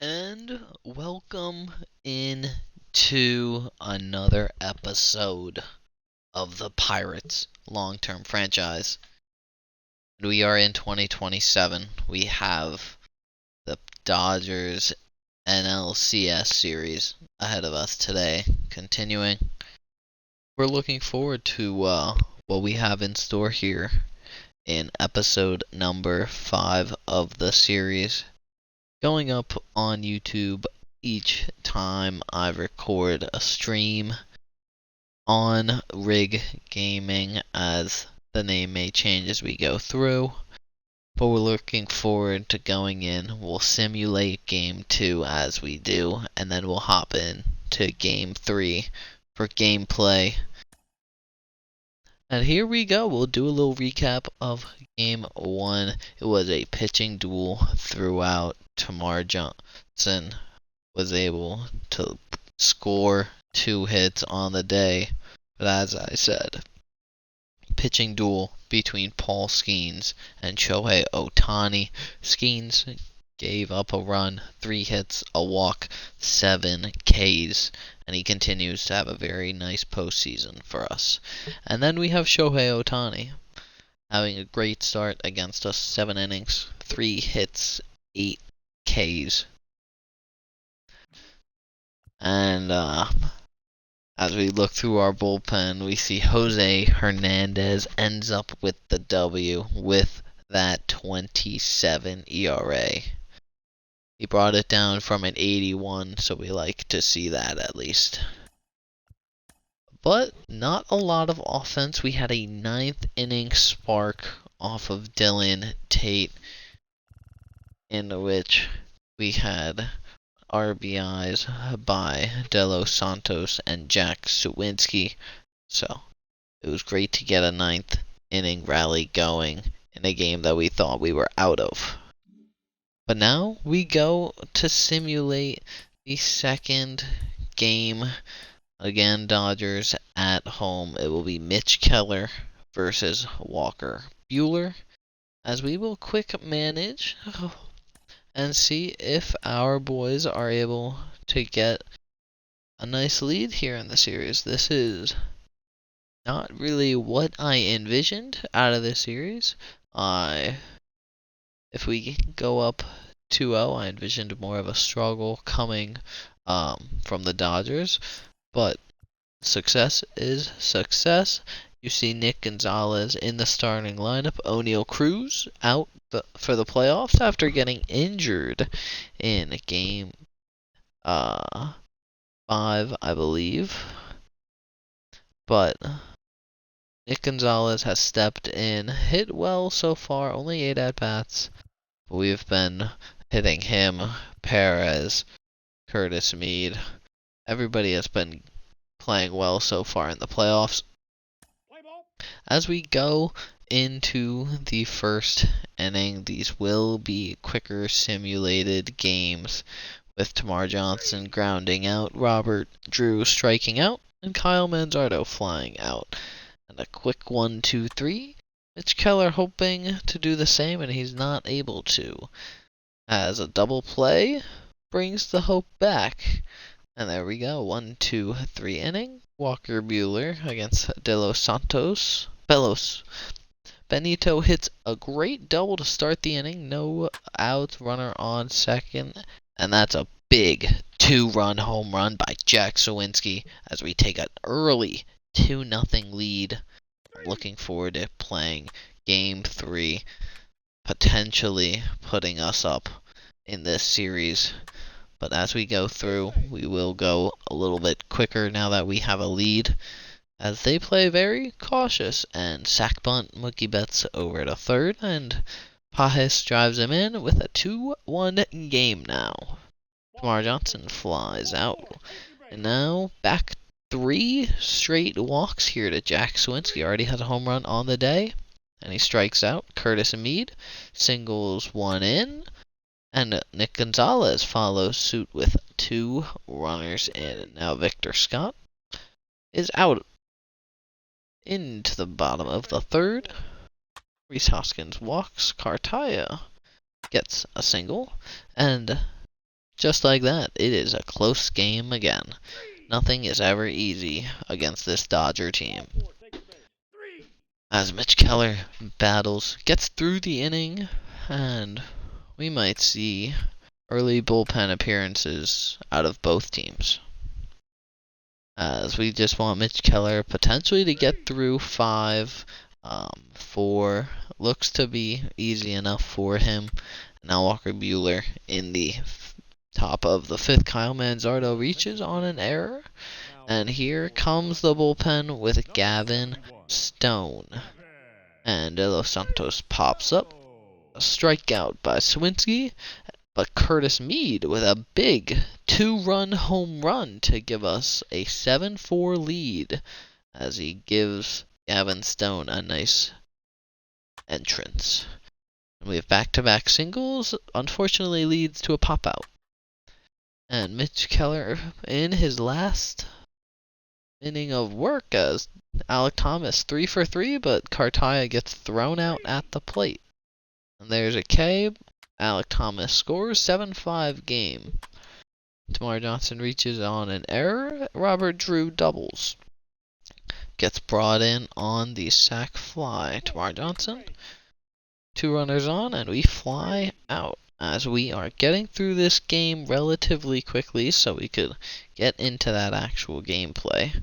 And welcome in to another episode of the Pirates long-term franchise. We are in 2027. We have the Dodgers NLCS series ahead of us today. Continuing, we're looking forward to what we have in store here in episode number 5 of the series, going up on YouTube each time I record a stream on Rig Gaming, as the name may change as we go through. But we're looking forward to going in. We'll simulate game 2 as we do, and then we'll hop in to game 3 for gameplay. And here we go. We'll do a little recap of game 1. It was a pitching duel throughout. Tamar Johnson was able to score 2 hits on the day. But as I said, pitching duel between Paul Skeens and Shohei Ohtani. Skeens gave up a run, 3 hits, a walk, 7 Ks, and he continues to have a very nice postseason for us. And then we have Shohei Ohtani having a great start against us, 7 innings, 3 hits, 8 Ks. And as we look through our bullpen, we see Jose Hernandez ends up with the W with that 27 ERA. He brought it down from an 81, so we like to see that at least. But not a lot of offense. We had a 9th inning spark off of Dylan Tate, in which we had RBIs by De Los Santos and Jack Suwinski. So it was great to get a 9th inning rally going in a game that we thought we were out of. But now we go to simulate the second game. Again, Dodgers at home. It will be Mitch Keller versus Walker Buehler, as we will quick manage and see if our boys are able to get a nice lead here in the series. This is not really what I envisioned out of this series. If we go up 2-0, I envisioned more of a struggle coming from the Dodgers, but success is success. You see Nick Gonzalez in the starting lineup. O'Neal Cruz out for the playoffs after getting injured in game 5, I believe. But Nick Gonzalez has stepped in, hit well so far, only 8 at-bats. We've been hitting him, Perez, Curtis Mead. Everybody has been playing well so far in the playoffs. As we go into the first inning, these will be quicker simulated games, with Tamar Johnson grounding out, Robert Drew striking out, and Kyle Manzardo flying out. And a quick 1-2-3. Mitch Keller hoping to do the same, and he's not able to, as a double play brings the hope back. And there we go, 1-2-3 inning. Walker Buehler against De Los Santos. Benito hits a great double to start the inning. No outs, runner on second. And that's a big 2-run home run by Jack Suwinski as we take an early 2-0 lead. I'm looking forward to playing game 3, potentially putting us up in this series. But as we go through, we will go a little bit quicker now that we have a lead, as they play very cautious. And sack bunt, Mookie Betts over to third, and Pajes drives him in with a 2-1 game now. Tamar Johnson flies out. And now back 3 straight walks here to Jack Suwinski. Already has a home run on the day, and he strikes out. Curtis Mead singles 1 in. And Nick Gonzalez follows suit with 2 runners in. Now Victor Scott is out into the bottom of the 3rd. Rhys Hoskins walks. Cartaya gets a single. And Just like that, it is a close game again. Nothing is ever easy against this Dodger team. As Mitch Keller gets through the inning, and we might see early bullpen appearances out of both teams. As we just want Mitch Keller potentially to get through 5. 4 looks to be easy enough for him. Now Walker Buehler in the top of the 5th. Kyle Manzardo reaches on an error. And here comes the bullpen with Gavin Stone. And De Los Santos pops up. A strikeout by Swinsky. But Curtis Mead with a big 2-run home run to give us a 7-4 lead as he gives Gavin Stone a nice entrance. We have back-to-back singles, unfortunately leads to a pop-out. And Mitch Keller in his last inning of work as Alek Thomas 3 for 3, but Cartaya gets thrown out at the plate. And there's a K. Alek Thomas scores 7-5 game. Tamar Johnson reaches on an error. Robert Drew doubles. Gets brought in on the sac fly. Tamar Johnson. 2 runners on, and we fly out. As we are getting through this game relatively quickly so we could get into that actual gameplay.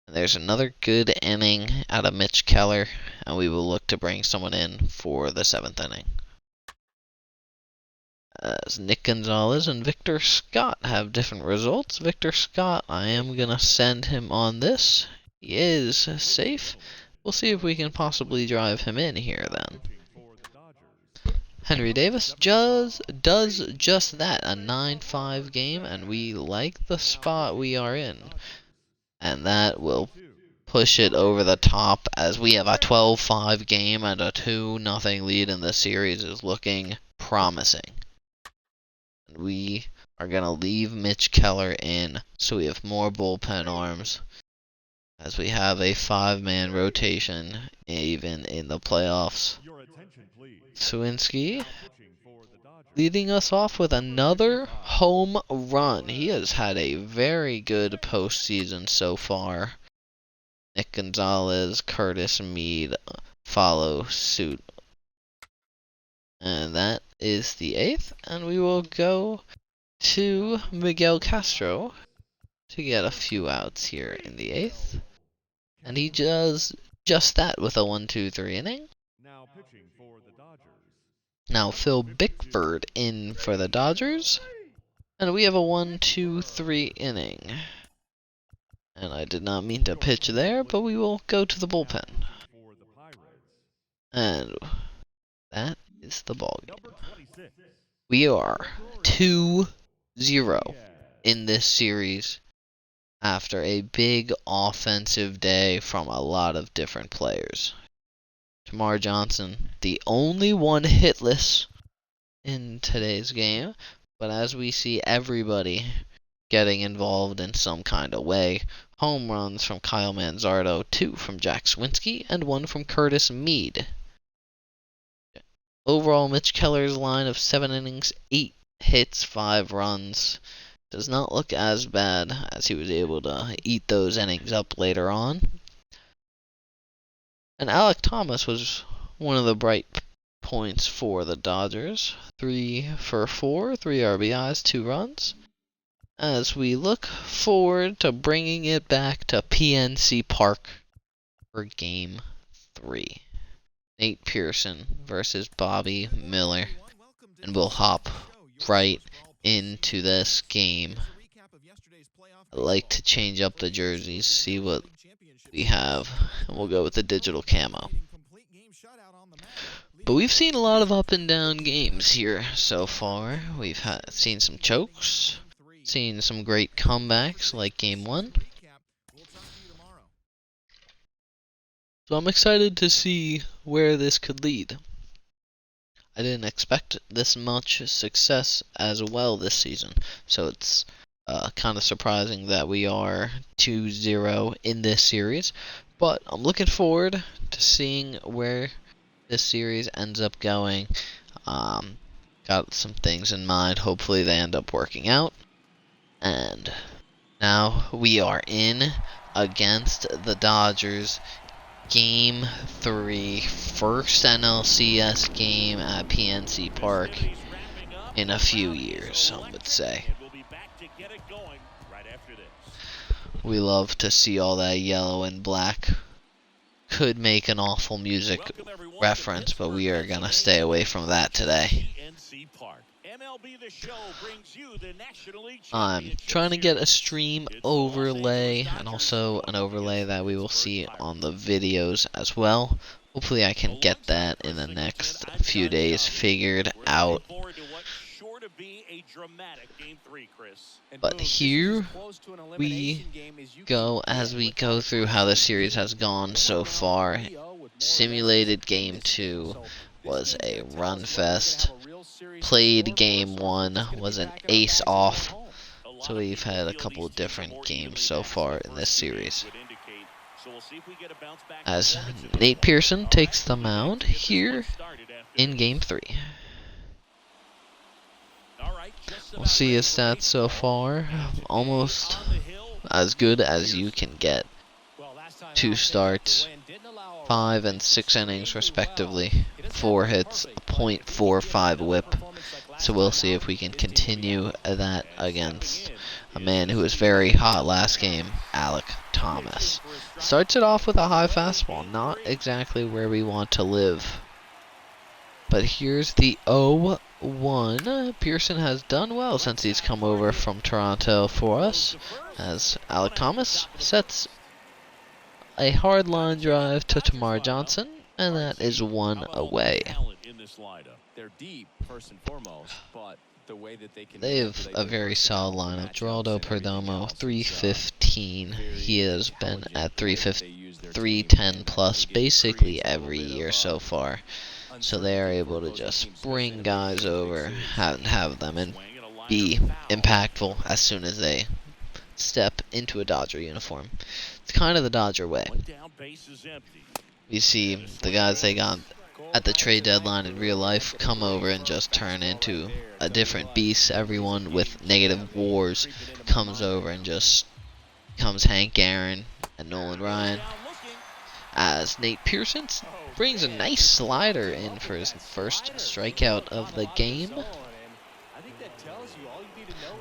And there's another good inning out of Mitch Keller, and we will look to bring someone in for the 7th inning. As Nick Gonzalez and Victor Scott have different results. Victor Scott, I am going to send him on this. He is safe. We'll see if we can possibly drive him in here then. Henry Davis does just that, a 9-5 game, and we like the spot we are in. And that will push it over the top as we have a 12-5 game and a 2-0 lead in the series is looking promising. We are going to leave Mitch Keller in so we have more bullpen arms as we have a 5-man rotation even in the playoffs. Swinsky leading us off with another home run. He has had a very good postseason so far. Nick Gonzalez, Curtis Mead follow suit. And that is the 8th, and we will go to Miguel Castro to get a few outs here in the 8th. And he does just that with a 1-2-3 inning. Now Phil Bickford in for the Dodgers. And we have a 1-2-3 inning. And I did not mean to pitch there, but we will go to the bullpen. And that is the ballgame. We are 2-0 in this series after a big offensive day from a lot of different players. Tamar Johnson, the only one hitless in today's game, but as we see everybody getting involved in some kind of way. Home runs from Kyle Manzardo, 2 from Jack Swinsky, and 1 from Curtis Mead. Overall, Mitch Keller's line of 7 innings, 8 hits, 5 runs does not look as bad as he was able to eat those innings up later on. And Alek Thomas was one of the bright points for the Dodgers. 3 for 4, 3 RBIs, 2 runs. As we look forward to bringing it back to PNC Park for Game 3. Nate Pearson versus Bobby Miller. And we'll hop right into this game. I like to change up the jerseys, see what we have, and we'll go with the digital camo. But we've seen a lot of up and down games here so far. We've seen some chokes, seen some great comebacks like Game 1. So I'm excited to see where this could lead. I didn't expect this much success as well this season, so it's kind of surprising that we are 2-0 in this series. But I'm looking forward to seeing where this series ends up going. got some things in mind. Hopefully they end up working out. And now we are in against the Dodgers. Game 3, first NLCS game at PNC Park in a few years, some would say. We love to see all that yellow and black. Could make an awful music reference, but we are going to stay away from that today. I'm trying to get a stream overlay and also an overlay that we will see on the videos as well. Hopefully I can get that in the next few days figured out. But here we go as we go through how the series has gone so far. Simulated game 2 was a run fest. Played game 1 was an ace off. So we've had a couple of different games so far in this series. As Nate Pearson takes the mound here in game 3. We'll see his stats so far. Almost as good as you can get. 2 starts, 5 and 6 innings respectively. 4 hits, a .45 whip. So we'll see if we can continue that against a man who was very hot last game, Alek Thomas. Starts it off with a high fastball, not exactly where we want to live. But here's the 0-1. Pearson has done well since he's come over from Toronto for us, as Alek Thomas sets a hard line drive to Tamar Johnson, and that is 1 away. They have a very solid lineup. Geraldo Perdomo, 315. He has been at 310 plus basically every year so far. So they are able to just bring guys over and have them and be impactful as soon as they step into a Dodger uniform. It's kind of the Dodger way. You see the guys they got at the trade deadline in real life come over and just turn into a different beast. Everyone with negative wars comes over and just becomes Hank Aaron and Nolan Ryan. As Nate Pearson brings a nice slider in for his first strikeout of the game.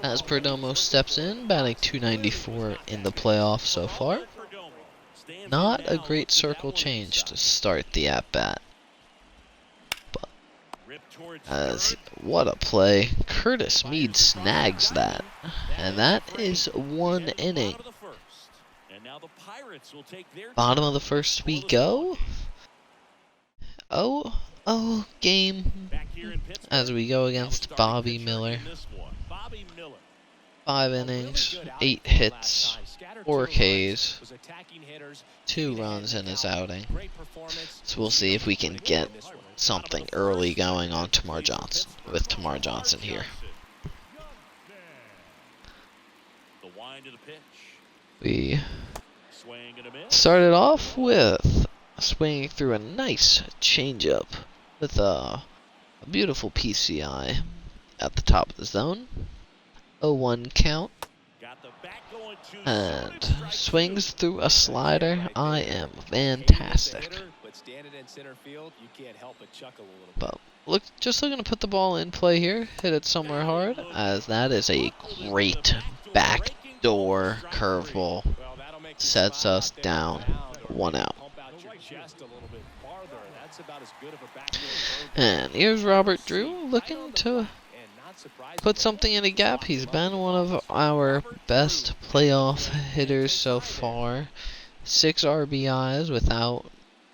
As Perdomo steps in, batting .294 in the playoffs so far. Not a great circle change to start the at-bat. But as what a play. Curtis Mead snags that. And that is 1 inning. Bottom of the first we go. Oh, game as we go against Bobby Miller. 5 innings, 8 hits, 4 Ks, 2 runs in his outing. So we'll see if we can get something early going on Tamar Johnson, with Tamar Johnson here. We started off with swinging through a nice changeup with a beautiful PCI at the top of the zone. 0-1 count. And swings through a slider. I am fantastic. But just looking to put the ball in play here. Hit it somewhere hard, as that is a great backdoor curveball. Sets us down. 1 out. And here's Robert Drew looking to put something in a gap. He's been one of our best playoff hitters so far. 6 RBIs without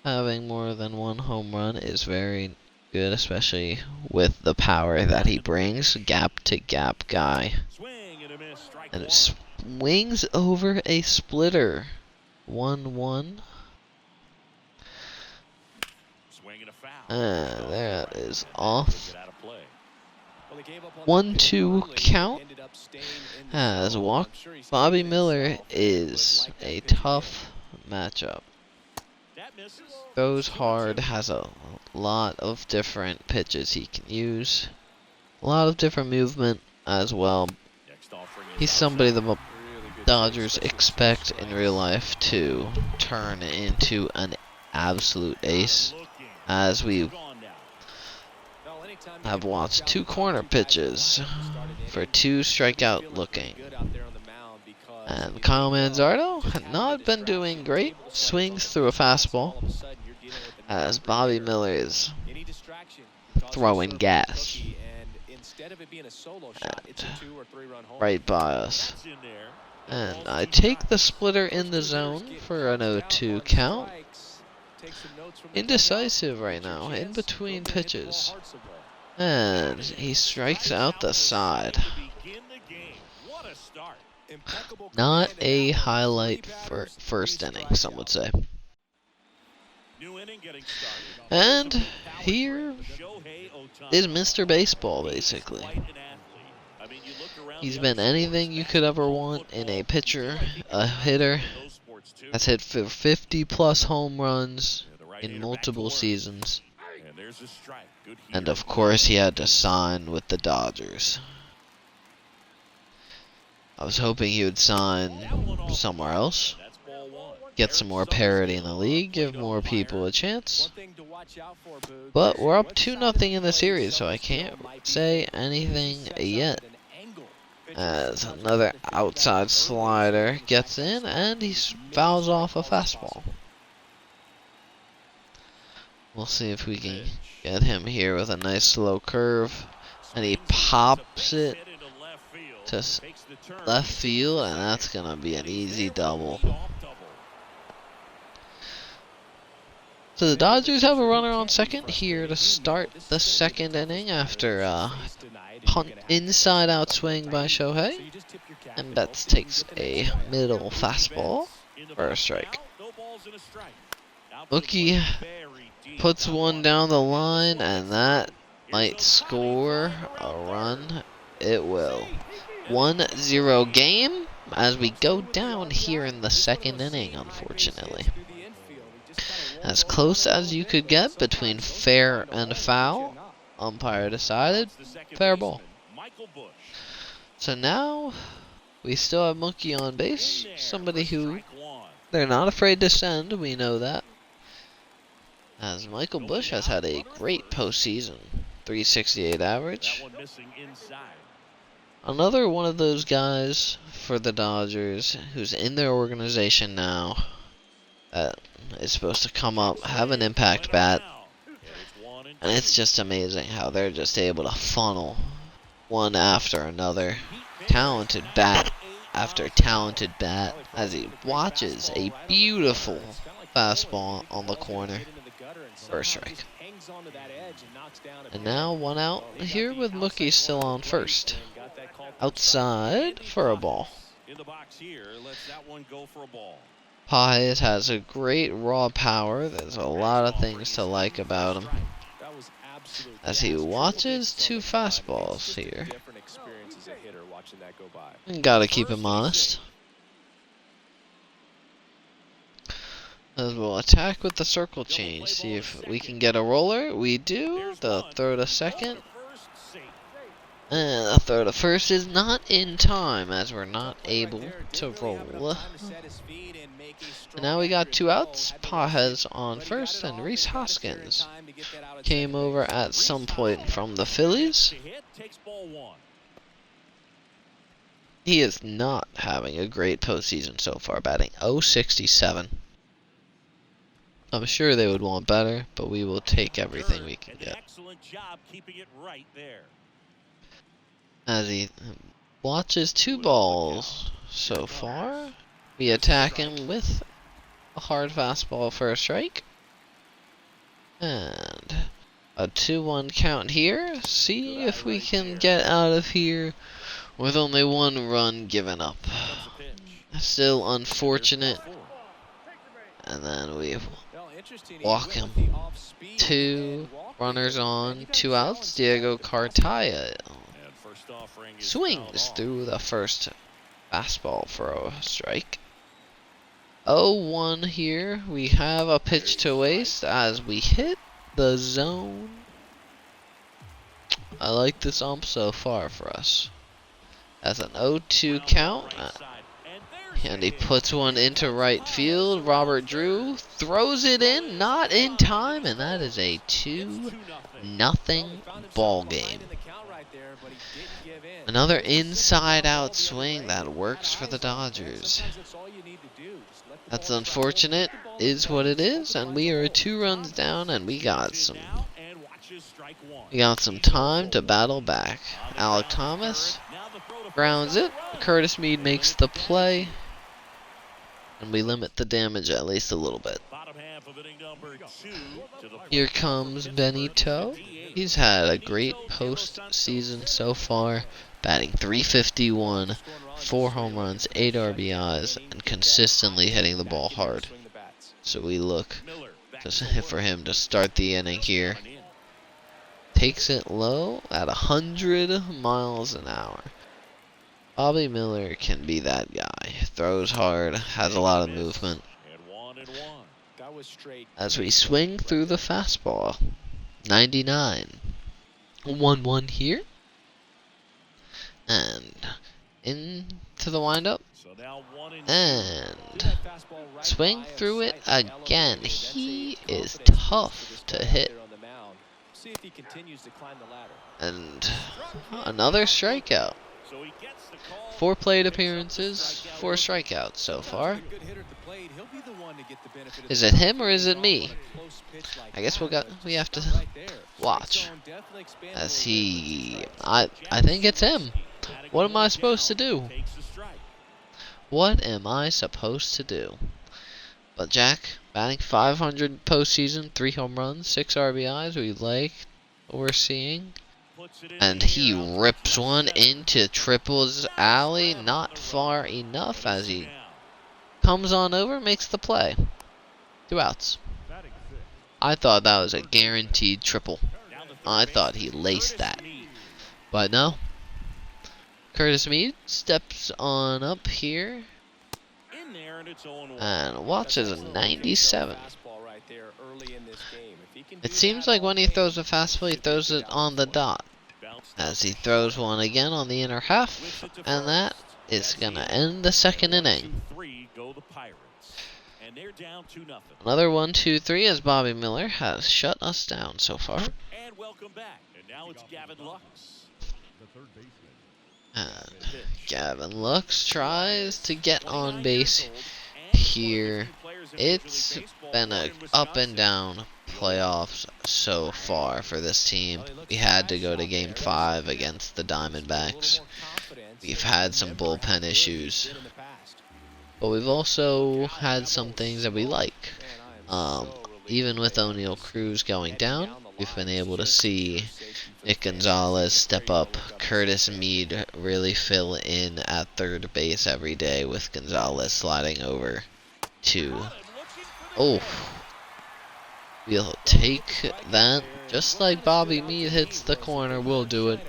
having more than 1 home run is very good, especially with the power that he brings. Gap to gap guy. And it swings over a splitter. 1-1. And that is off. 1-2 count. As Bobby Miller is a tough matchup. Goes hard, has a lot of different pitches he can use. A lot of different movement as well. He's somebody the Dodgers expect in real life to turn into an absolute ace, as we have watched 2 corner pitches for 2 strikeout looking. And Kyle Manzardo had not been doing great. Swings through a fastball as Bobby Miller is throwing gas. Right by us. And I take the splitter in the zone for an 0-2 count. Indecisive right now, in between pitches. And he strikes out the side. Not a highlight for first inning, some would say. And here is Mr. Baseball, basically. He's been anything you could ever want in a pitcher, a hitter. Has hit for 50+ home runs in multiple seasons. And of course he had to sign with the Dodgers. I was hoping he would sign somewhere else, get some more parity in the league, give more people a chance. But we're up 2-0 in the series, so I can't say anything yet. As another outside slider gets in, and he fouls off a fastball. We'll see if we can get him here with a nice slow curve. And he pops it to left field, and that's going to be an easy double. So the Dodgers have a runner on second here to start the second inning after a inside out swing by Shohei. And Betts takes a middle fastball for a strike. Mookie puts one down the line, and that might score a run. It will. 1-0 game as we go down here in the second inning, unfortunately. As close as you could get between fair and foul. Umpire decided fair ball. So now we still have Mookie on base. Somebody who they're not afraid to send, we know that. As Michael Busch has had a great postseason. 368 average. Another one of those guys for the Dodgers who's in their organization now that is supposed to come up, have an impact bat. And it's just amazing how they're just able to funnel one after another. Talented bat after talented bat as he watches a beautiful fastball on the corner. First strike. And now 1 out here with Mookie still on first. Outside for a ball. Paez has a great raw power. There's a lot of things to like about him. As he watches 2 fastballs here. Gotta keep him honest. As we'll attack with the circle change. See if we can get a roller. We do. The throw to second. And the throw to first is not in time as we're not able to roll. And now we got 2 outs. Paez on first and Rhys Hoskins came over at some point from the Phillies. He is not having a great postseason so far, batting .067. I'm sure they would want better, but we will take everything we can get. As he watches 2 balls so far, we attack him with a hard fastball for a strike. And a 2-1 count here. See if we can get out of here with only 1 run given up. Still unfortunate. And then we walk him. 2 runners on, 2 outs. Diego Cartaya swings through the first fastball for a strike. 0-1 here. We have a pitch to waste as we hit the zone. I like this ump so far for us. That's an 0-2 count. And he puts one into right field. Robert Drew throws it in, not in time, and that is a 2-0 ball game. Another inside-out swing that works for the Dodgers. That's unfortunate, is what it is, and we are 2 runs down, and we got some time to battle back. Alec Thomas grounds it. Curtis Mead makes the play. And we limit the damage at least a little bit. Here comes Benito. He's had a great postseason so far, batting .351, 4 home runs, 8 RBIs, and consistently hitting the ball hard. So we look for him to start the inning here. Takes it low at 100 miles an hour. Bobby Miller can be that guy. Throws hard, has a lot of movement. As we swing through the fastball. 99. 1-1 here. And into the windup. And swing through it again. He is tough to hit. And another strikeout. 4 plate appearances, 4 strikeouts so far. Is it him or is it me? I guess we have to watch. As I think it's him. What am I supposed to do? What am I supposed to do? But Jack, batting .500 postseason, 3 home runs, 6 RBIs. We like what we're seeing. And he rips one into Triple's alley, not far enough as he comes on over, makes the play. 2 outs. I thought that was a guaranteed triple. I thought he laced that. But no. Curtis Mead steps on up here. And watches a 97. It seems like when he throws a fastball, he throws it on the dot. As he throws one again on the inner half, and that is going to end the second inning. Another 1-2-3 as Bobby Miller has shut us down so far. And Gavin Lux tries to get on base here. It's been a up and down playoffs so far for this team. We had to go to Game 5 against the Diamondbacks. We've had some bullpen issues, but we've also had some things that we like. Even with O'Neal Cruz going down, we've been able to see Nick Gonzalez step up, Curtis Mead really fill in at third base every day, with Gonzalez sliding over to... Oh, we'll take that. Just like Bobby Mead hits the corner, we'll do it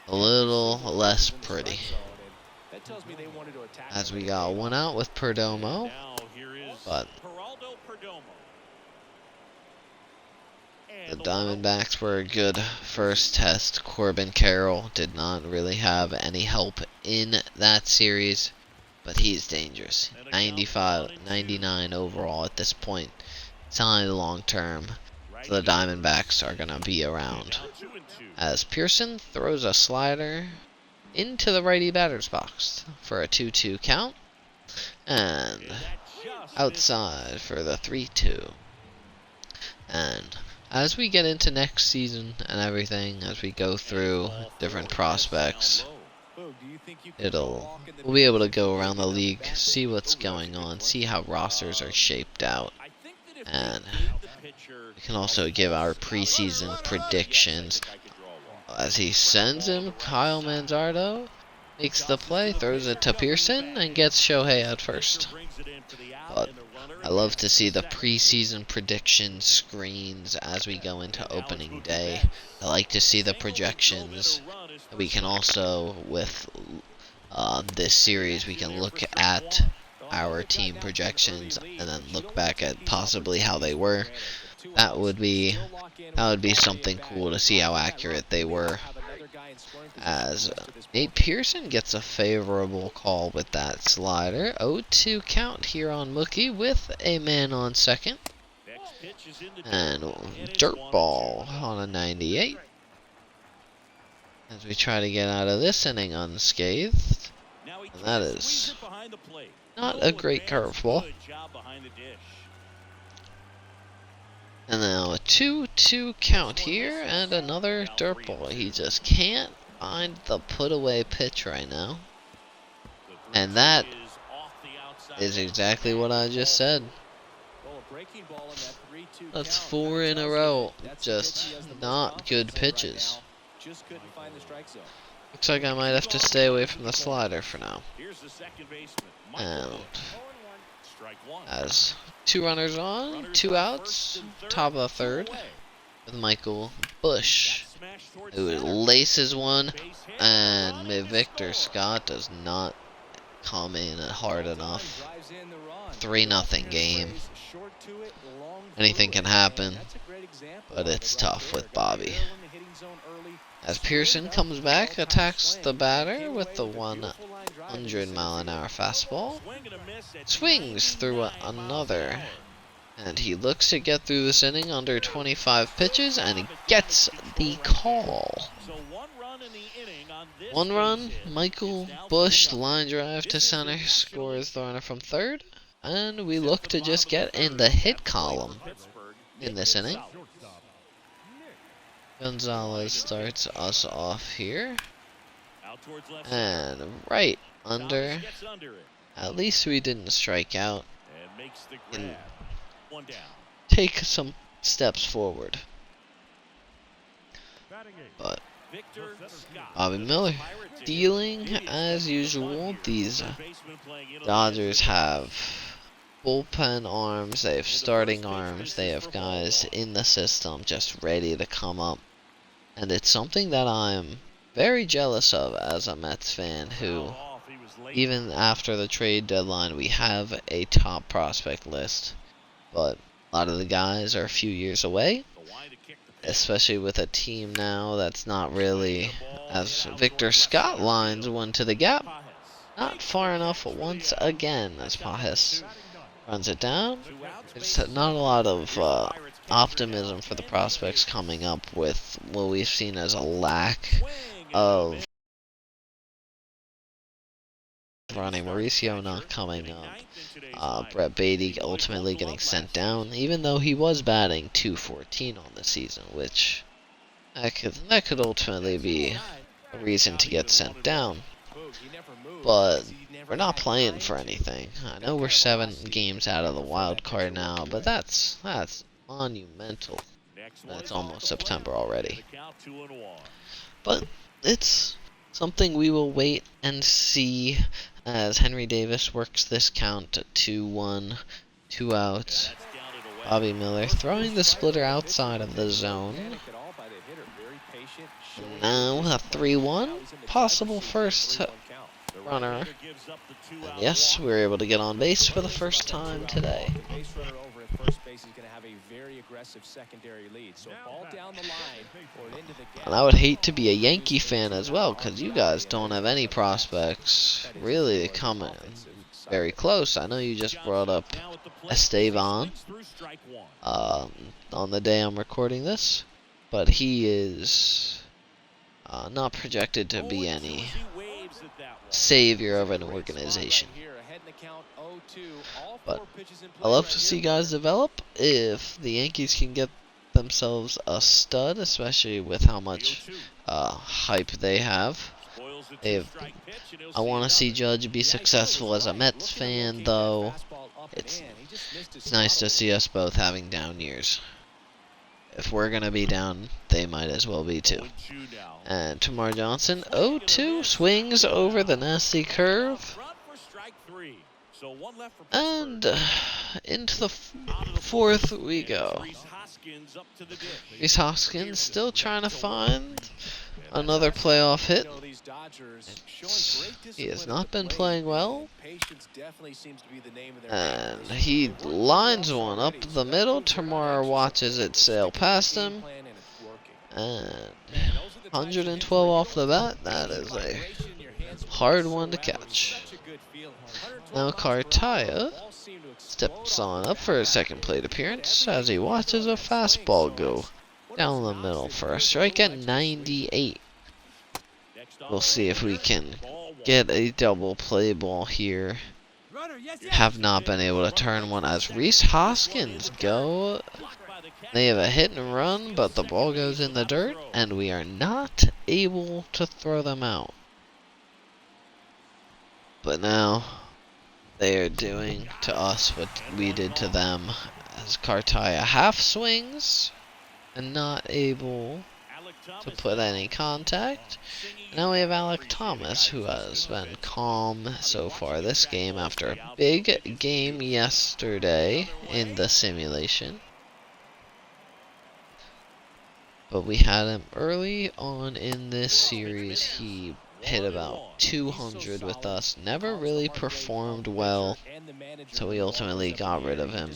a little less pretty. As we got one out with Perdomo, but the Diamondbacks were a good first test. Corbin Carroll did not really have any help in that series, but he's dangerous. 95, 99 overall at this point. Signed long term. So the Diamondbacks are going to be around. As Pearson throws a slider into the righty batter's box for a 2-2 count. And outside for the 3-2. And as we get into next season and everything, as we go through different prospects, we'll be able to go around the league, see what's going on, see how rosters are shaped out, and we can also give our preseason predictions. As he sends him, Kyle Manzardo makes the play, throws it to Pearson, and gets Shohei at first. But I love to see the preseason prediction screens as we go into opening day. I like to see the projections. We can also, with this series, we can look at our team projections and then look back at possibly how they were. That would be That would be something cool to see how accurate they were. As Nate Pearson gets a favorable call with that slider. 0-2 count here on Mookie with a man on second. And dirt ball on a 98. As we try to get out of this inning unscathed. And that is not a great curveball. And now a 2-2 count here, and another dirt ball. He just can't find the put-away pitch right now. And that is exactly what I just said. That's 4 in a row. Just not good pitches. Looks like I might have to stay away from the slider for now. And as 2 runners on, 2 outs, top of the third, with Michael Bush, who laces one, and Victor Scott does not come in hard enough. 3-0 game. Anything can happen, but it's tough with Bobby. As Pearson comes back, attacks the batter with the 100-mile-an-hour fastball. Swings through another. And he looks to get through this inning under 25 pitches, and he gets the call. 1 run, Michael Bush, line drive to center, scores the runner from third. And we look to just get in the hit column in this inning. Gonzalez starts us off here. And right under. At least we didn't strike out. And take some steps forward. But Bobby Miller dealing as usual. These Dodgers have bullpen arms, they have starting arms, they have guys in the system just ready to come up. And it's something that I'm very jealous of as a Mets fan, who, even after the trade deadline, we have a top prospect list. But a lot of the guys are a few years away, especially with a team now that's not really, as Victor Scott lines one to the gap, not far enough once again as Pajes runs it down. There's not a lot of optimism for the prospects coming up with what we've seen as a lack of running. Mauricio not coming up. Brett Beatty ultimately getting sent down, even though he was batting .214 on the season, which that could ultimately be a reason to get sent down. But we're not playing for anything. I know we're 7 games out of the wild card now, but that's monumental. It's almost September already. But it's something we will wait and see as Henry Davis works this count to 2-1, 2 outs. Bobby Miller throwing the splitter outside of the zone. Now a 3-1, possible first runner. And yes, we were able to get on base for the first time today. And I would hate to be a Yankee fan as well, because you guys don't have any prospects really coming very close. I know you just brought up Estevan on the day I'm recording this, but he is not projected to be any savior of an organization. But I love to see guys develop. If the Yankees can get themselves a stud, especially with how much hype they have. I want to see Judge be successful as a Mets fan, though. It's nice to see us both having down years. If we're going to be down, they might as well be too. And Tamar Johnson, 0-2, swings over the nasty curve. And into the 4th we go. Rhys Hoskins still trying to find another playoff hit. He has not been playing well. And he lines one up the middle. Tamara watches it sail past him. And 112 off the bat. That is a hard one to catch. Now Cartaya steps on up for his second plate appearance as he watches a fastball go down the middle for a strike at 98. We'll see if we can get a double play ball here. Have not been able to turn one as Reese Hoskins go. They have a hit and run, but the ball goes in the dirt, and we are not able to throw them out. But now they are doing to us what we did to them, as Cartaya half swings and not able to put any contact. And now we have Alec Thomas, who has been calm so far this game after a big game yesterday in the simulation. But we had him early on in this series. He hit about 200 with us. Never really performed well, so we ultimately got rid of him.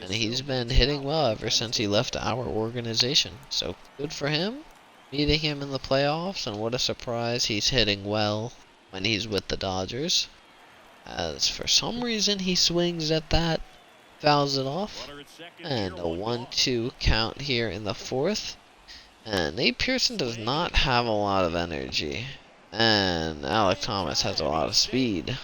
And he's been hitting well ever since he left our organization. So good for him. Meeting him in the playoffs, and what a surprise, he's hitting well when he's with the Dodgers. As for some reason he swings at that, fouls it off. And a 1-2 count here in the fourth. And Nate Pearson does not have a lot of energy. And Alec Thomas has a lot of speed.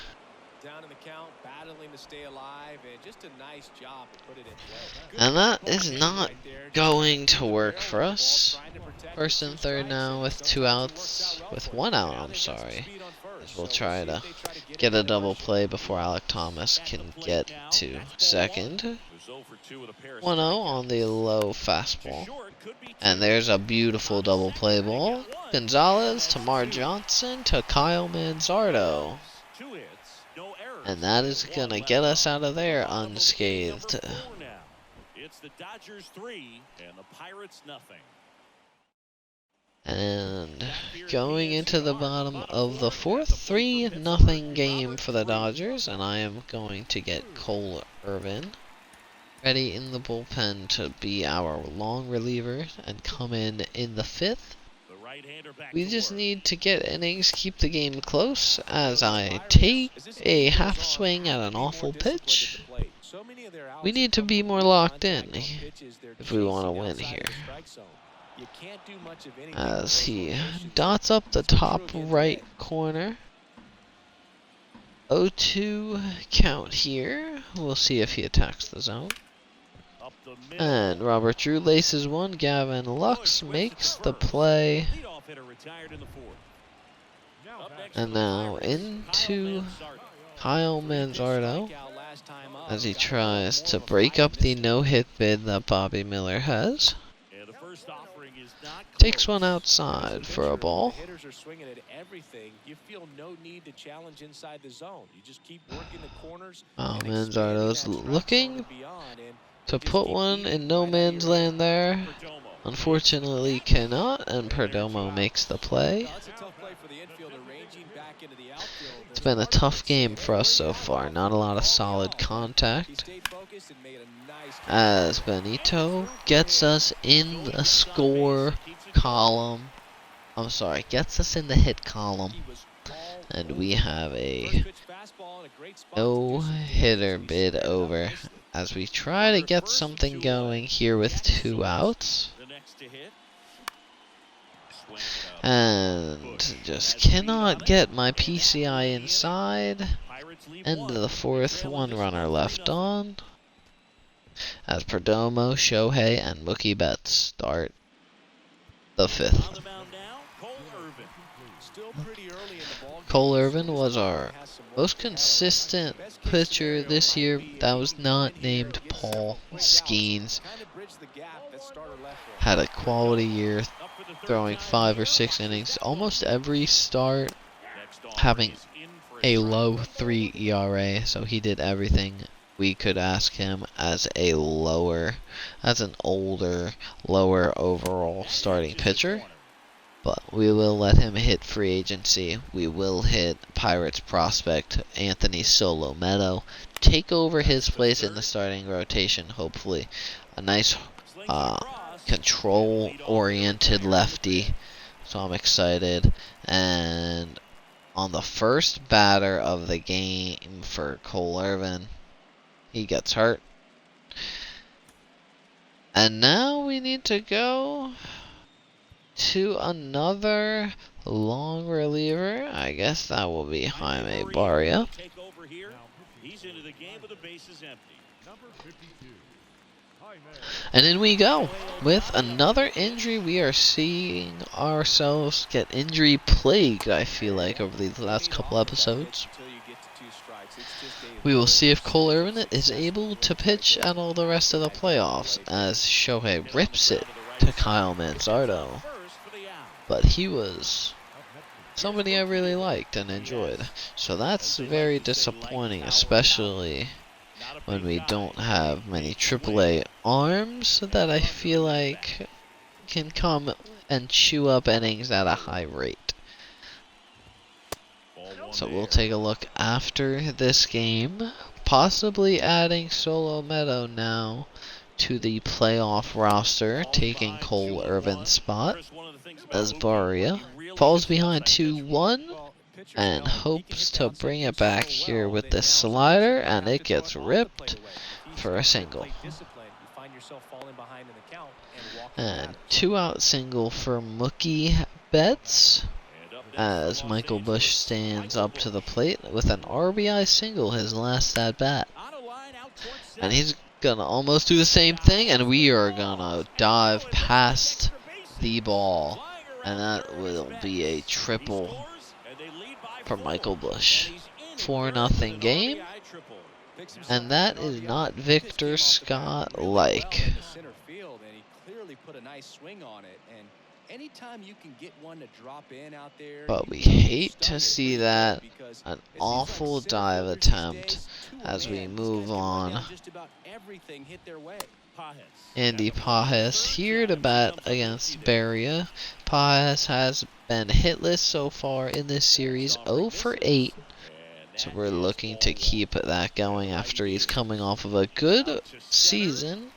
And that is not going to work for us. First and third now with 2 outs. With 1 out, I'm sorry. As we'll try to get a double play before Alec Thomas can get to second. 1-0 on the low fastball. And there's a beautiful double play ball. Gonzalez to Mar Johnson to Kyle Manzardo. And that is going to get us out of there unscathed. It's the Dodgers 3 and the Pirates nothing. And going into the bottom of the fourth, 3-0 game for the Dodgers. And I am going to get Cole Irvin ready in the bullpen to be our long reliever and come in the fifth. We just need to get innings, keep the game close as I take a half swing at an awful pitch. We need to be more locked in if we want to win here. As he dots up the top right corner. 0-2 count here. We'll see if he attacks the zone. And Robert Drew laces one. Gavin Lux makes the play. And now into Kyle Manzardo as he tries to break up the no-hit bid that Bobby Miller has. Takes one outside for a ball. Manzardo's looking to put one in no man's land there. Unfortunately cannot, and Perdomo makes the play. It's been a tough game for us so far. Not a lot of solid contact. As Benito gets us in the score column. I'm sorry, gets us in the hit column. And we have a no-hitter bid over as we try to get something going here with 2 outs. And just cannot get my PCI inside. End of the fourth, 1 runner left on. As Perdomo, Shohei, and Mookie Betts start the fifth. Cole Irvin was our most consistent pitcher this year. That was not named Paul Skeens. Had a quality year, throwing 5 or 6 innings. Almost every start having a low 3 ERA. So he did everything we could ask him as an older, lower overall starting pitcher. But we will let him hit free agency. We will hit Pirates prospect Anthony Solometo. Take over his place in the starting rotation, hopefully. A nice control-oriented lefty. So I'm excited. And on the first batter of the game for Cole Irvin, he gets hurt. And now we need to go to another long reliever. I guess that will be Jaime Barria. And in we go. With another injury, we are seeing ourselves get injury plagued, I feel like, over these last couple episodes. We will see if Cole Irvin is able to pitch at all the rest of the playoffs, as Shohei rips it to Kyle Manzardo. But he was somebody I really liked and enjoyed. So that's very disappointing, especially when we don't have many AAA arms that I feel like can come and chew up innings at a high rate. So we'll take a look after this game, possibly adding Solometo now to the playoff roster, taking Cole Irvin's spot, as Barria falls behind 2-1 and hopes to bring it back here with this slider, and it gets ripped for a single. And 2-out single for Mookie Betts, as Michael Busch stands up to the plate with an RBI single, his last at bat. And he's gonna almost do the same thing, and we are gonna dive past the ball, and that will be a triple for Michael Busch. 4-0 game, and that is not Victor Scott like. But we hate to see that. An awful dive attempt as we move on. Andy Pajes here to bat against Barria. Pajes has been hitless so far in this series, 0 for 8. So we're looking to keep that going after he's coming off of a good season.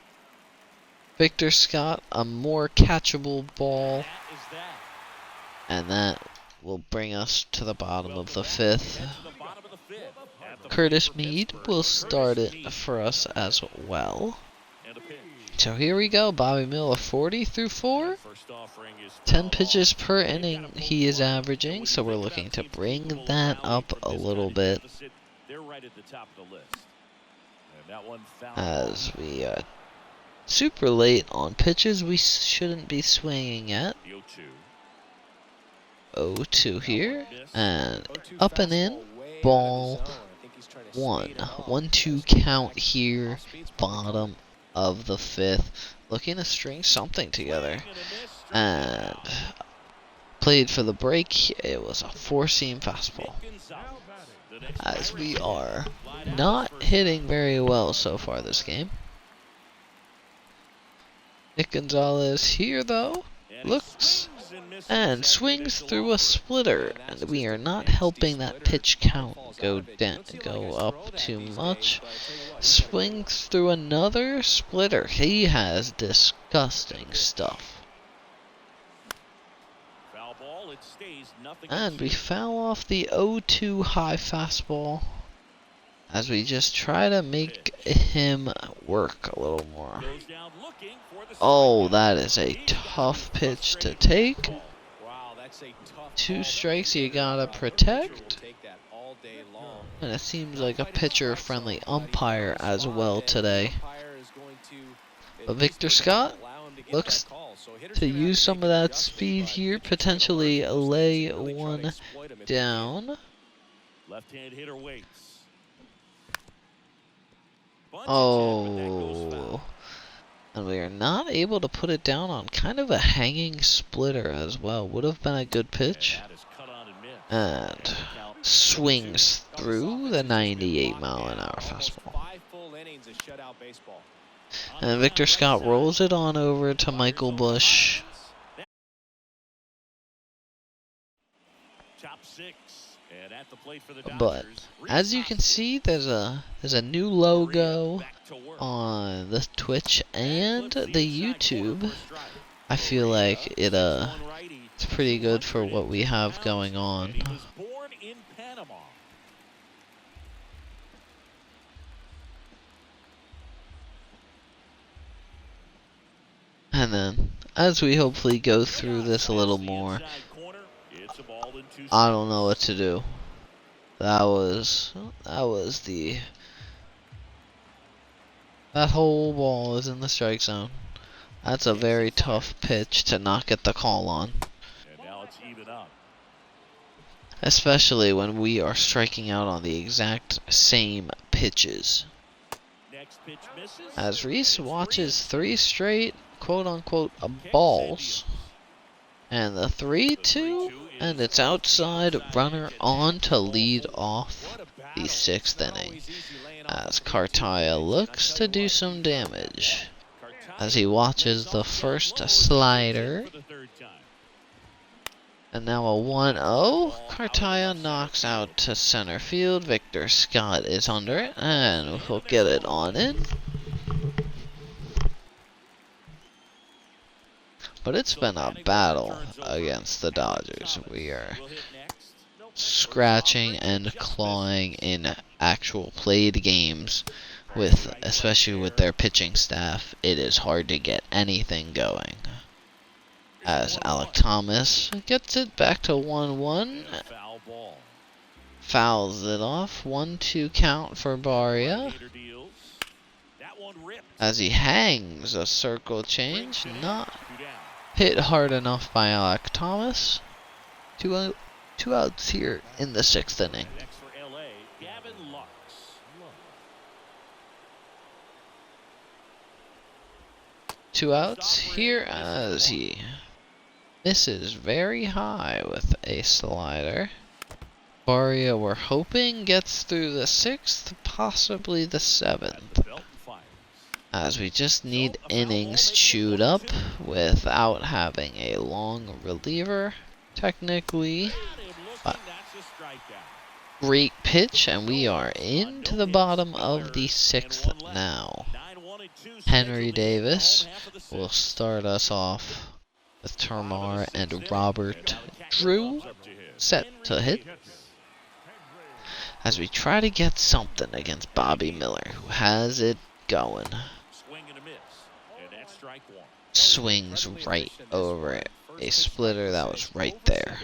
Victor Scott, a more catchable ball. And that will bring us to the bottom of the 5th. Curtis Mead will start it for us as well. So here we go. Bobby Miller, 40 through 4. 10 pitches per inning he is averaging, so we're looking to bring that up a little bit. As we super late on pitches we shouldn't be swinging at. 0-2 here, and up and in, ball 1. 1-2 count here, bottom of the 5th. Looking to string something together. And played for the break, it was a 4-seam fastball. As we are not hitting very well so far this game. Nick Gonzalez here though, looks and swings through a splitter, and we are not helping that pitch count go up too much. Swings through another splitter. He has disgusting stuff. And we foul off the 0-2 high fastball as we just try to make him work a little more. Oh, that is a tough pitch to take. 2 strikes you gotta protect. And it seems like a pitcher-friendly umpire as well today. But Victor Scott looks to use some of that speed here, potentially lay one down. Oh. And we are not able to put it down on kind of a hanging splitter as well. Would have been a good pitch. And swings through the 98-mile-an-hour fastball. And Victor Scott rolls it on over to Michael Busch. Top 6. And at the plate for the But Dodgers, as you can see, there's a new logo on the Twitch and the YouTube. I feel like it's pretty good for what we have going on. He was born in Panama. And then, as we hopefully go through this a little more, I don't know what to do. That whole ball is in the strike zone. That's a very tough pitch to not get the call on. And now it's even up. Especially when we are striking out on the exact same pitches. Next pitch misses. As Reese watches 3 straight quote-unquote balls. And the 3-2, and it's outside, runner on to lead off the 6th inning. As Cartaya looks to do some damage. As he watches the first slider. And now a 1-0. Cartaya knocks out to center field. Victor Scott is under it, and he'll get it on in. But it's been a battle against the Dodgers. We are scratching and clawing in actual played games, especially with their pitching staff. It is hard to get anything going. As Alec Thomas gets it back to 1-1, fouls it off. 1-2 count for Barria. As he hangs a circle change, not hit hard enough by Alec Thomas. Two outs here in the 6th inning. Two outs here as he misses very high with a slider. Barria, we're hoping, gets through the 6th, possibly the 7th. As we just need innings chewed up without having a long reliever, technically. Great pitch, and we are into the bottom of the 6th now. Henry Davis will start us off with Termar and Robert Drew set to hit. As we try to get something against Bobby Miller, who has it going. Swings right over it. A splitter that was right there.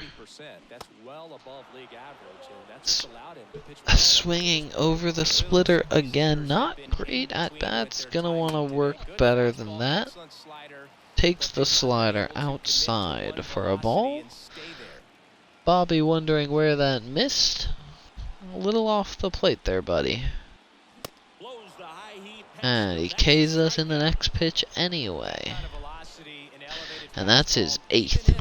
Swinging over the splitter again. Not great at bats. Gonna want to work better than that. Takes the slider outside for a ball. Bobby wondering where that missed. A little off the plate there, buddy. And he K's us in the next pitch anyway. And that's his 8th.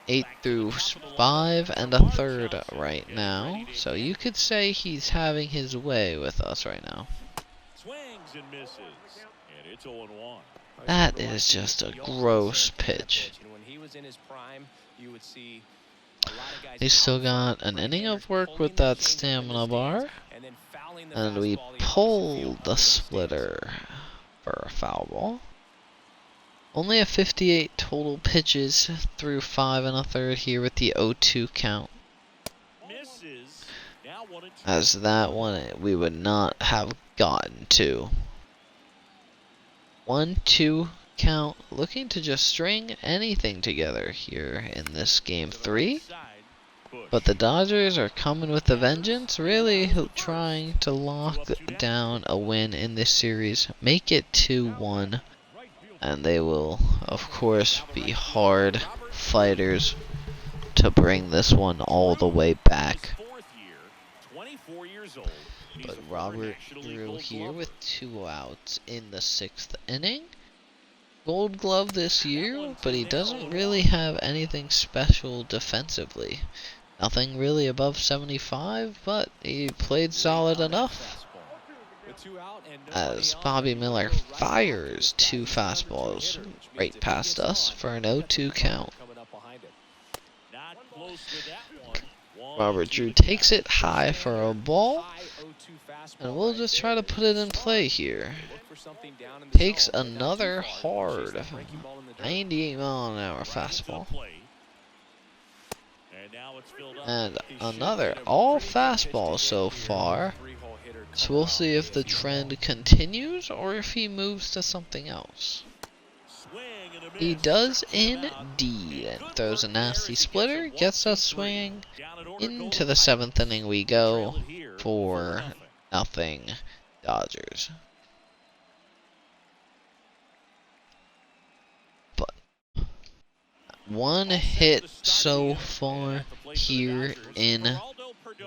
8 through 5 and a third right now. So you could say he's having his way with us right now. That is just a gross pitch. He's still got an inning of work with that stamina bar. And we pull the splitter for a foul ball. Only a 58 total pitches through 5 and a third here with the 0-2 count. As that one we would not have gotten to. 1-2 count, looking to just string anything together here in this game 3. But the Dodgers are coming with a vengeance, really trying to lock down a win in this series, make it 2-1, and they will, of course, be hard fighters to bring this one all the way back. But Robert Drew here with 2 outs in the 6th inning. Gold Glove this year, but he doesn't really have anything special defensively. Nothing really above 75, but he played solid enough. as Bobby Miller fires two fastballs right past us for an 0-2 count. Not close with that one. Robert Drew takes it high for a ball, and we'll just try to put it in play here. Takes another hard 98-mile-an-hour fastball. And another all fastballs so far. So we'll see if the trend continues or if he moves to something else. He does indeed, and throws a nasty splitter, gets us swinging. Into the 7th inning we go, 4-0 Dodgers. But one hit so far here in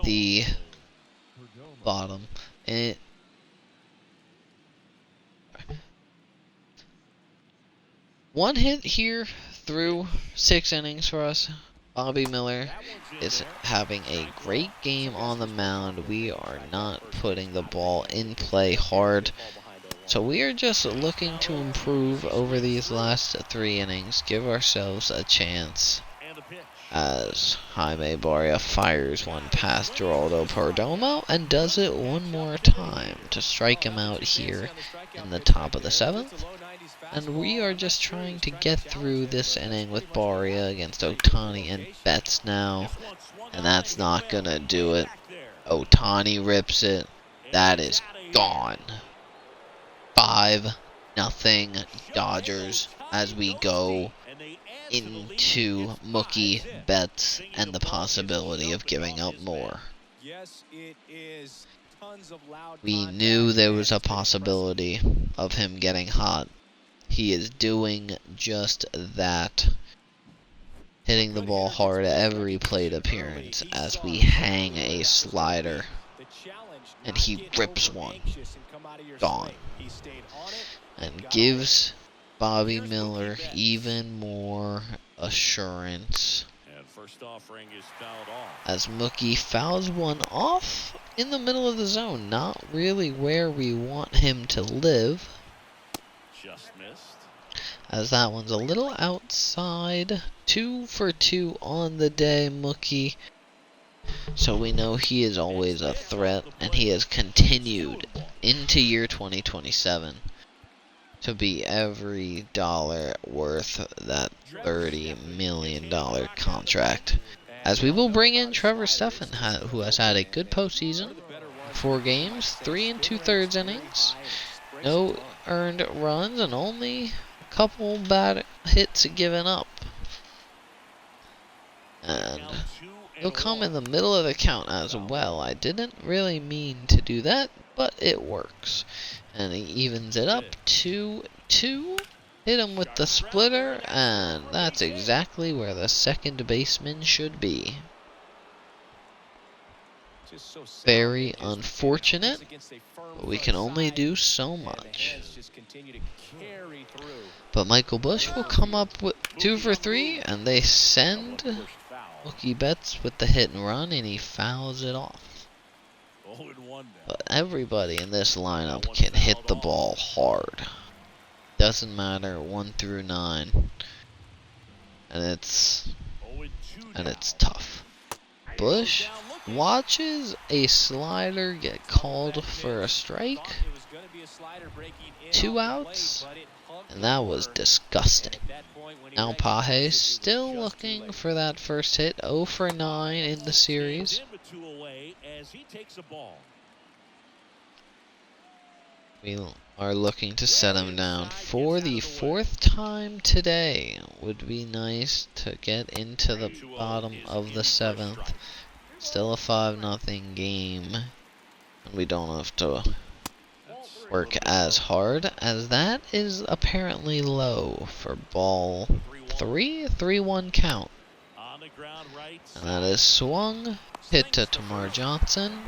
the bottom. One hit here through 6 innings for us. Bobby Miller is having a great game on the mound. We are not putting the ball in play hard. So we are just looking to improve over these last 3 innings. Give ourselves a chance. As Jaime Barria fires one past Geraldo Perdomo and does it one more time to strike him out here in the top of the 7th. And we are just trying to get through this inning with Barria against Ohtani and Betts now. And that's not gonna do it. Ohtani rips it. That is gone. 5-0 Dodgers as we go into Mookie Betts and the possibility of giving up more. We knew there was a possibility of him getting hot. He is doing just that. Hitting the ball hard at every plate appearance as we hang a slider. And he rips one. Gone. And gives Bobby Miller even more assurance. As Mookie fouls one off in the middle of the zone. Not really where we want him to live. Just missed. As that one's a little outside. 2 for 2 on the day, Mookie. So we know he is always a threat, and he has continued into year 2027 to be every dollar worth that $30 million contract. As we will bring in Trevor Stephan, who has had a good postseason. 4 games, 3 2/3 innings. No earned runs and only a couple bad hits given up. And he'll come in the middle of the count as well. I didn't really mean to do that, but it works. And he evens it up 2-2. Hit him with the splitter, and that's exactly where the second baseman should be. Very unfortunate, but we can only do so much. But Michael Busch will come up with 2 for 3, and they send Mookie Betts with the hit and run, and he fouls it off. But everybody in this lineup can hit the ball hard. Doesn't matter 1 through 9, and it's tough. Busch watches a slider get called for a strike. 2 outs, and that was disgusting. Now Page's still looking for that first hit. 0 for 9 in the series. We are looking to set him down for the 4th time today. Would be nice to get into the bottom of the 7th. Still a 5-0 game. And we don't have to work as hard, as that is apparently low for ball 3. 3-1 count. And that is swung. Hit to Tamar Johnson.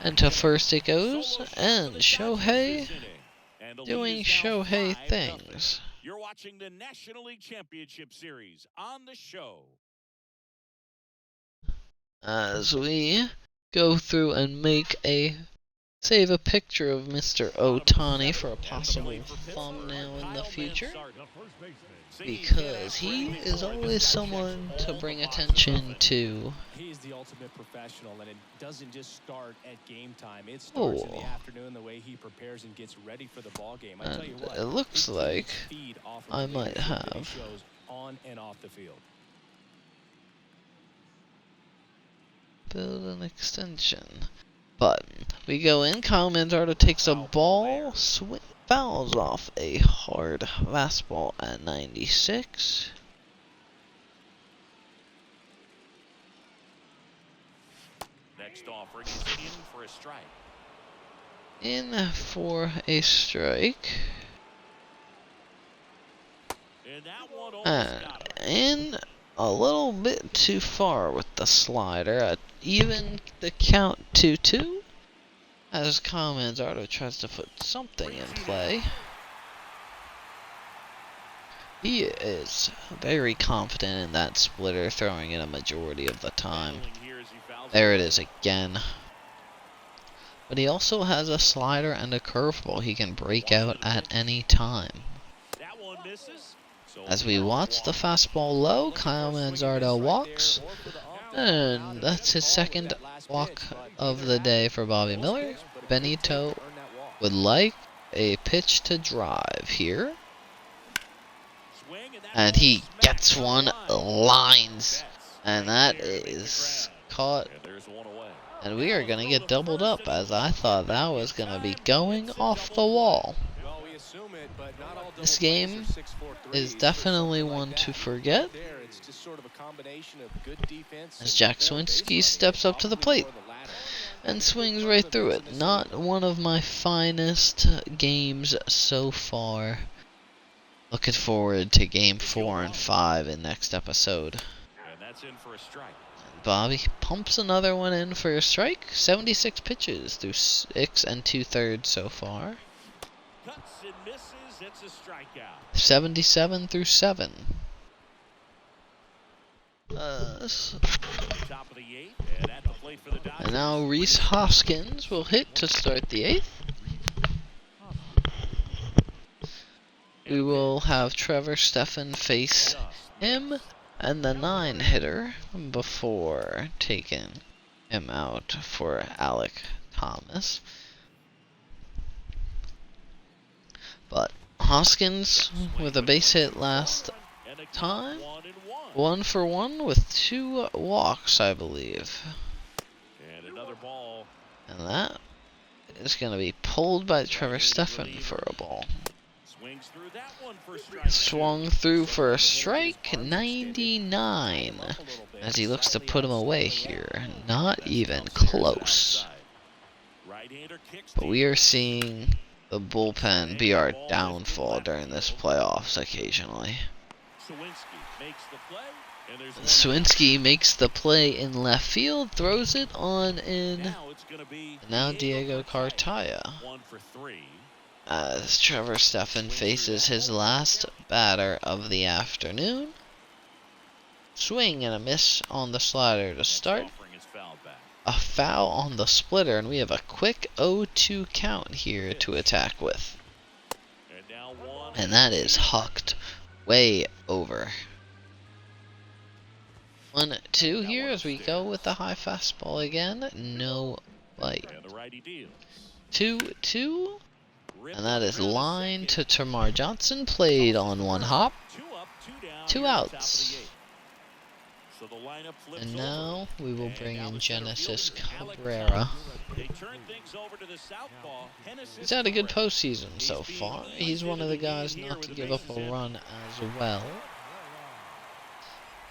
And to first it goes. And Shohei doing Shohei things. You're watching the National League Championship Series on the show. As we go through and make a Save a picture of Mr. Otani for a possible thumbnail in the future, because he is always someone to bring attention to. He's the ultimate professional, and it doesn't just start at game time. It starts in the afternoon, the way he prepares and gets ready for the ball game. I tell you what, it looks like I might have on and off the field. Build an extension. But we go in. Kyle Manzardo takes a ball, fouls off a hard fastball at 96. Next offering is in for a strike. In for a strike. And that one almost got him. In a little bit too far with the slider. Even the count 2-2 as Kyle Manzardo tries to put something in play. He is very confident in that splitter, throwing it a majority of the time. There it is again. But he also has a slider and a curveball he can break out at any time. That one misses. As we watch the fastball low, Kyle Manzardo walks. And that's his second walk of the day for Bobby Miller. Benito would like a pitch to drive here. And he gets one, lines. And that is caught. And we are going to get doubled up, as I thought that was going to be going off the wall. This game is definitely one to forget, as Jack Swinski steps up to the plate and swings right through it. Not one of my finest games so far. Looking forward to game 4 and 5 in next episode. And that's in for a strike. Bobby pumps another one in for a strike. 76 pitches through 6 2/3 so far. Cuts and misses. It's a strikeout. 77 through 7. Top of the 8th, and at the plate for the Dodgers. And now Rhys Hoskins will hit to start the 8th. We will have Trevor Stephan face him and the 9 hitter before taking him out for Alek Thomas. But Hoskins with a base hit last time. 1 for 1 with 2 walks, I believe. And another ball. And that is going to be pulled by Trevor Stephan for a ball. Swings through that one for strike. Swung through for a strike, 99. As he looks to put him away here. Not even close. But we are seeing the bullpen be our downfall during this playoffs occasionally. Swinski makes the play in left field, throws it on in. And now Diego Cartaya. As Trevor Stephan faces his last batter of the afternoon. Swing and a miss on the slider to start. A foul on the splitter, and we have a quick 0-2 count here to attack with. And that is hucked way over. 1-2 here as we go with the high fastball again. No bite. 2-2. And that is line to Termarr Johnson. Played on 1 hop. 2 outs. And now we will bring in Genesis Cabrera. He's had a good postseason so far. He's one of the guys not to give up a run as well.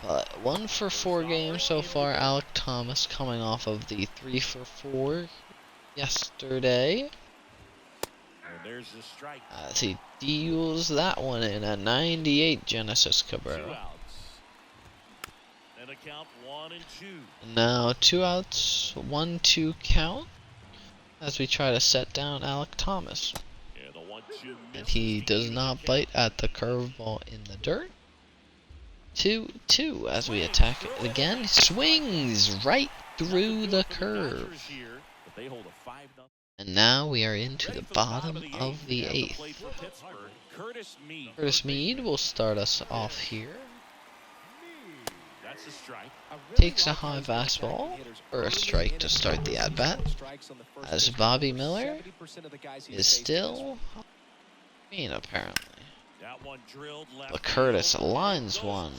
But 1 for 4 games so far. Alek Thomas coming off of the 3 for 4 yesterday. As he deals that one in at 98, Genesis Cabrera. Now 2 outs, 1-2 count as we try to set down Alek Thomas. And he does not bite at the curveball in the dirt. 2-2 as we attack it again. Swings right through the curve. And now we are into the bottom of the 8th. Curtis Mead will start us off here. Takes a high fastball for a strike to start the at-bat. As Bobby Miller is still green, apparently. But Curtis lines one.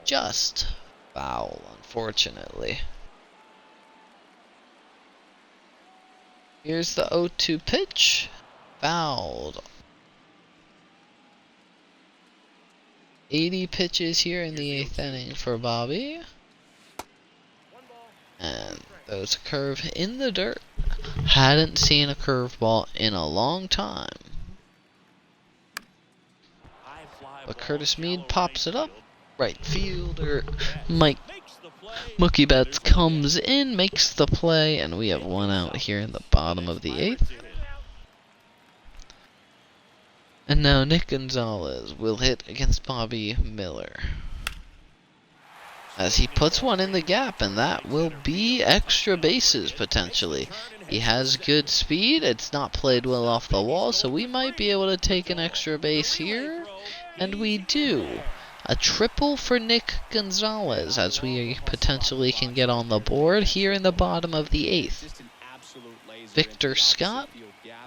Just foul, unfortunately. Here's the 0-2 pitch. Fouled. 80 pitches here in the 8th inning for Bobby. And throws a curve in the dirt. Hadn't seen a curveball in a long time. But Curtis Mead pops it up. Right fielder Mookie Betts comes in, makes the play, and we have one out here in the bottom of the 8th. And now Nick Gonzalez will hit against Bobby Miller. As he puts one in the gap, and that will be extra bases potentially. He has good speed, it's not played well off the wall, so we might be able to take an extra base here. And we do. A triple for Nick Gonzalez, as we potentially can get on the board here in the bottom of the 8th. Victor Scott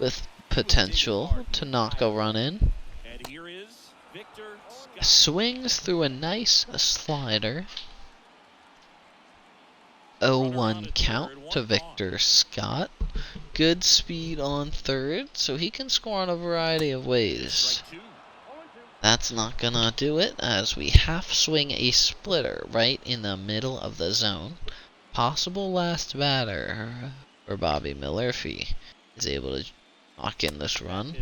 with potential to knock a run in. Swings through a nice slider. 0-1 count to Victor Scott. Good speed on third, so he can score in a variety of ways. That's not gonna do it, as we half swing a splitter right in the middle of the zone. Possible last batter for Bobby Miller if he is able to knock in this run.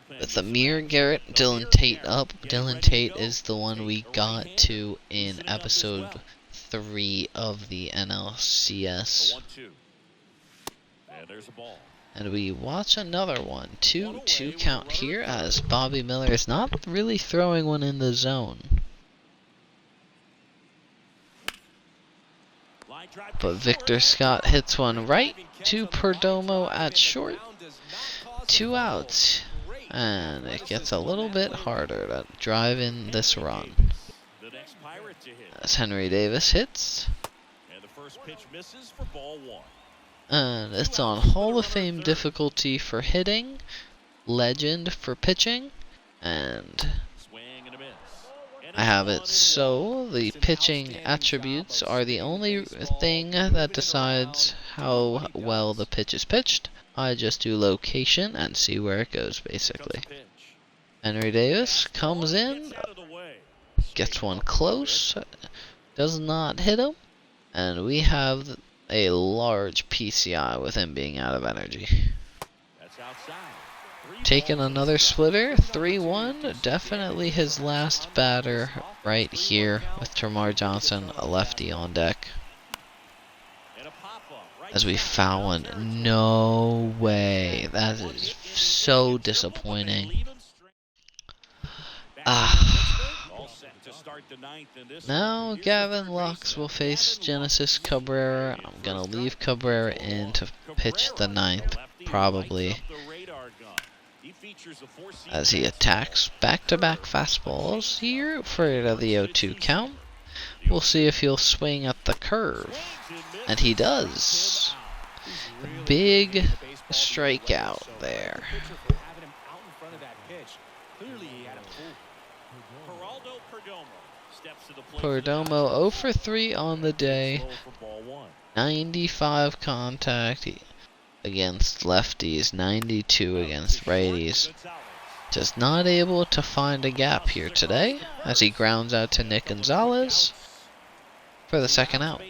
With Amir Garrett, Dylan Tate up. Dylan Tate is the one we got to in episode 3 of the NLCS. And we watch another one. 2-2 count here, as Bobby Miller is not really throwing one in the zone. But Victor Scott hits one right to Perdomo at short. 2 outs. And it gets a little bit harder to drive in this run. As Henry Davis hits. And it's on Hall of Fame difficulty for hitting, legend for pitching, and I have it so the pitching attributes are the only thing that decides how well the pitch is pitched. I just do location and see where it goes, basically. Henry Davis comes in, gets one close, does not hit him, and we have a large PCI with him being out of energy. Taking another splitter, 3-1, definitely his last batter right here with Termarr Johnson, a lefty on deck. As we foul one, no way, that is so disappointing. Now Gavin Lux will face Genesis Cabrera. I'm going to leave Cabrera in to pitch the 9th, probably, as he attacks back-to-back fastballs here for the 0-2 count. We'll see if he'll swing at the curve, and he does. Big strikeout there. Perdomo 0 for 3 on the day. 95 contact against lefties, 92 against righties. Just not able to find a gap here today, as he grounds out to Nick Gonzalez for the second out.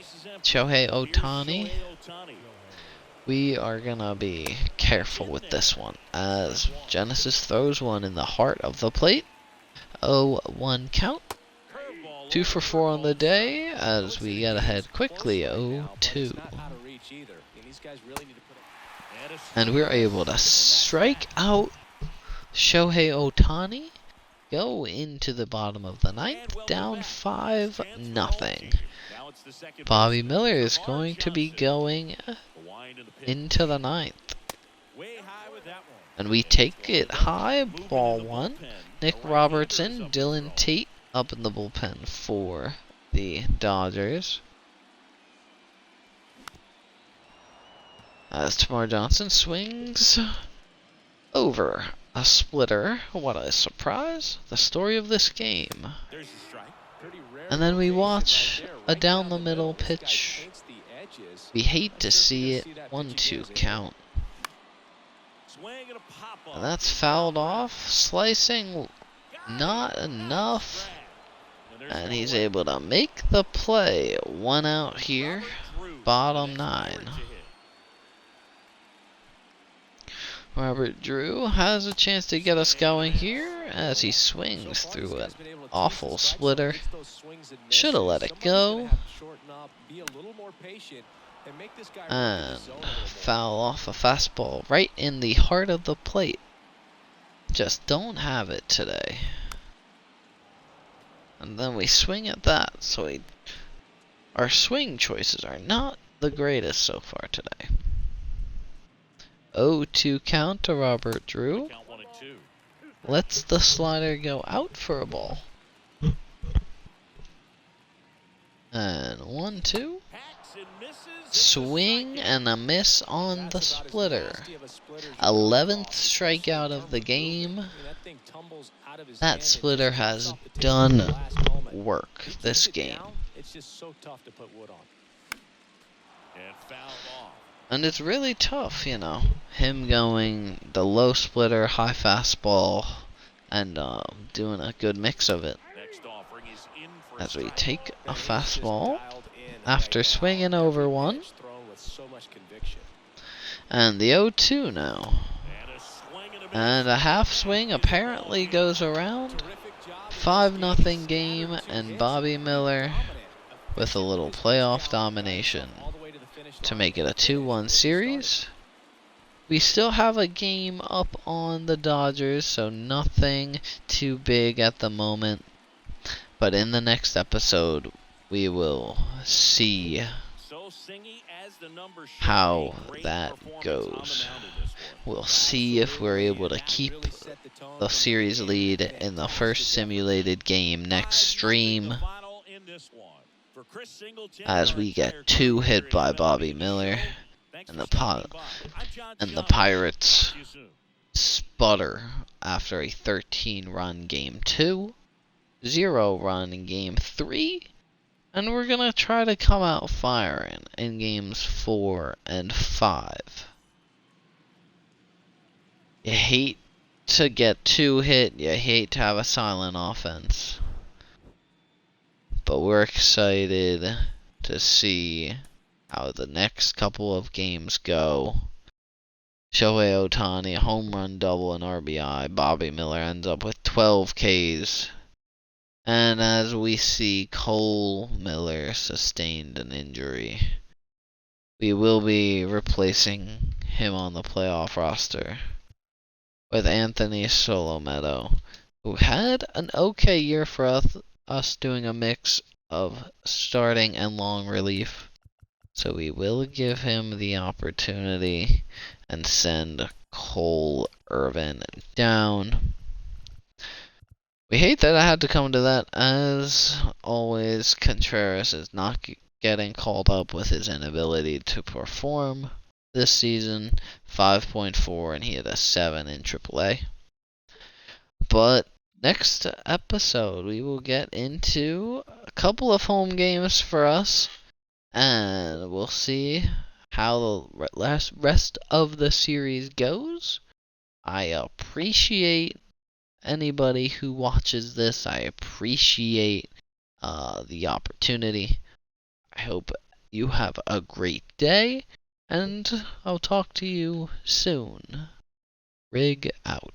Shohei Ohtani. We are gonna be careful with this one, as Genesis throws one in the heart of the plate. 0-1 count. 2 for 4 on the day, as we get ahead quickly. 0-2. And we're able to strike out Shohei Ohtani. Go into the bottom of the 9th, down 5-0. it's the second Bobby baseman, Miller is Lamar going to be Johnson. going The wind and the pitch. into the ninth. Way high with that one. And we And take it's one it and high, moving in ball the one. bullpen, Nick the right-hander is Robertson, up to Dylan throw. Tate up in the bullpen for the Dodgers. As Tamar Johnson swings over a splitter. What a surprise. The story of this game. There's a strike. Pretty rare And then we rotation watch right there, a right down the middle This guy pitch. paints the edges. We hate Not to sure if see you're it. gonna see that pitch again 1-2 as a hitter. count. Swing and a pop off. And that's fouled off. Slicing not enough. And he's able to make the play. 1 out here. Bottom 9. Robert Drew has a chance to get us going here as he swings through an awful splitter. Should have let it go. And foul off a fastball right in the heart of the plate. Just don't have it today. And then we swing at that. So our swing choices are not the greatest so far today. 0-2 count to Robert Drew. Lets the slider go out for a ball. And 1-2. Swing and a miss on the splitter. 11th strikeout of the game. That splitter has done work this game. It's just so tough to put wood on. And fouled off. And it's really tough, you know. Him going the low splitter, high fastball, and doing a good mix of it. Next offering is in for As we strike. take a fastball after swinging over one. And the 0-2 now. And a swing and a miss. And a half swing apparently goes around. 5-0 game, and Bobby Miller with a little playoff domination to make it a 2-1 series. We still have a game up on the Dodgers, so nothing too big at the moment. But in the next episode, we will see So singy as the numbers show, how a great that performance on the goes. mound in this one. We'll see if we're able to keep the series lead in the first simulated game next stream, The final in this one. For Chris Singleton, as our we get entire 2 crew here hit at by MLB Bobby The Miller, Show. Thanks and for the stopping by. I'm John and the John. Pirates See you soon. sputter after a 13-run game 2, 0-run in game 3, and we're gonna try to come out firing in games 4 and 5. You hate to get 2 hit, you hate to have a silent offense. But we're excited to see how the next couple of games go. Shohei Ohtani, a home run double and RBI. Bobby Miller ends up with 12 Ks. And as we see, Cole Miller sustained an injury. We will be replacing him on the playoff roster with Anthony Solometo, who had an okay year for us doing a mix of starting and long relief. So we will give him the opportunity and send Cole Irvin down. We hate that I had to come to that. As always, Contreras is not getting called up with his inability to perform this season. 5.4, and he had a 7 in AAA. But next episode, we will get into a couple of home games for us, and we'll see how the rest of the series goes. I appreciate anybody who watches this. I appreciate the opportunity. I hope you have a great day, and I'll talk to you soon. Rig out.